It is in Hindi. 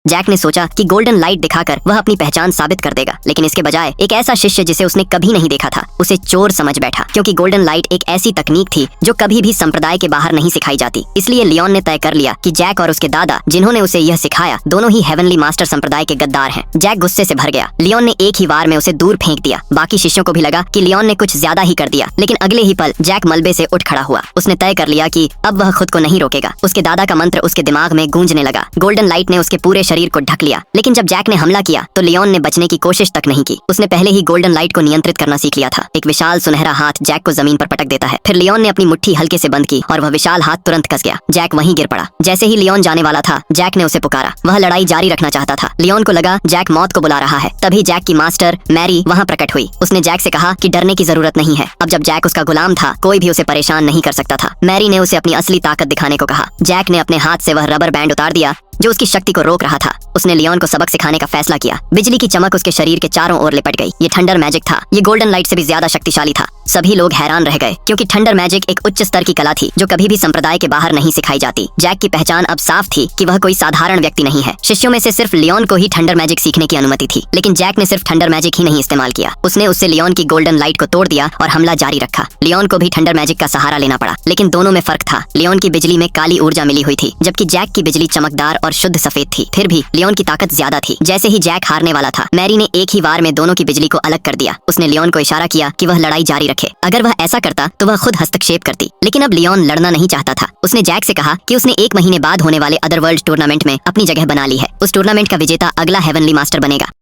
जैक ने सोचा कि गोल्डन लाइट दिखाकर वह अपनी पहचान साबित कर देगा, लेकिन इसके बजाय एक ऐसा शिष्य जिसे उसने कभी नहीं देखा था उसे चोर समझ बैठा, क्योंकि गोल्डन लाइट एक ऐसी तकनीक थी जो कभी भी संप्रदाय के बाहर नहीं सिखाई जाती। इसलिए लियोन ने तय कर लिया कि जैक और उसके दादा जिन्होंने उसे यह सिखाया दोनों ही हेवनली मास्टर संप्रदाय के गद्दार हैं। जैक गुस्से से भर गया। लियोन ने एक ही वार में उसे दूर फेंक दिया। बाकी शिष्यों को भी लगा कि लियोन ने कुछ ज्यादा ही कर दिया, लेकिन अगले ही पल जैक मलबे से उठ खड़ा हुआ। उसने तय कर लिया कि अब वह खुद को नहीं रोकेगा। उसके दादा का मंत्र उसके दिमाग में गूंजने लगा। गोल्डन लाइट ने उसके पूरे शरीर को ढक लिया, लेकिन जब जैक ने हमला किया तो लियोन ने बचने की कोशिश तक नहीं की। उसने पहले ही गोल्डन लाइट को नियंत्रित करना सीख लिया था। एक विशाल सुनहरा हाथ जैक को जमीन पर पटक देता है। फिर लियोन ने अपनी मुट्ठी हल्के से बंद की और वह विशाल हाथ तुरंत कस गया। जैक वहीं गिर पड़ा। जैसे ही लियोन जाने वाला था, जैक ने उसे पुकारा। वह लड़ाई जारी रखना चाहता था। लियोन को लगा जैक मौत को बुला रहा है। तभी जैक की मास्टर मैरी वहाँ प्रकट हुई। उसने जैक से कहा कि डरने की जरूरत नहीं है। अब जब जैक उसका गुलाम था, कोई भी उसे परेशान नहीं कर सकता था। मैरी ने उसे अपनी असली ताकत दिखाने को कहा। जैक ने अपने हाथ से वह रबर बैंड उतार दिया जो उसकी शक्ति को रोक रहा था। उसने लियोन को सबक सिखाने का फैसला किया। बिजली की चमक उसके शरीर के चारों ओर लिपट गई। ये थंडर मैजिक था। ये गोल्डन लाइट से भी ज्यादा शक्तिशाली था। सभी लोग हैरान रह गए, क्योंकि थंडर मैजिक एक उच्च स्तर की कला थी जो कभी भी संप्रदाय के बाहर नहीं सिखाई जाती। जैक की पहचान अब साफ थी कि वह कोई साधारण व्यक्ति नहीं है। शिष्यों में से सिर्फ लियोन को ही थंडर मैजिक सीखने की अनुमति थी, लेकिन जैक ने सिर्फ थंडर मैजिक ही नहीं इस्तेमाल किया। उसने उससे लियोन की गोल्डन लाइट को तोड़ दिया और हमला जारी रखा। लियोन को भी थंडर मैजिक का सहारा लेना पड़ा, लेकिन दोनों में फर्क था। लियोन की बिजली में काली ऊर्जा मिली हुई थी, जबकि जैक की बिजली चमकदार और शुद्ध सफेद थी। फिर भी लियोन की ताकत ज्यादा थी। जैसे ही जैक हारने वाला था, मैरी ने एक ही वार में दोनों की बिजली को अलग कर दिया। उसने लियोन को इशारा किया कि वह लड़ाई जारी रखे। अगर वह ऐसा करता तो वह खुद हस्तक्षेप करती, लेकिन अब लियोन लड़ना नहीं चाहता था। उसने जैक से कहा कि उसने 1 महीने बाद होने वाले अदरवर्ल्ड टूर्नामेंट में अपनी जगह बना ली है। उस टूर्नामेंट का विजेता अगला हेवनली मास्टर बनेगा।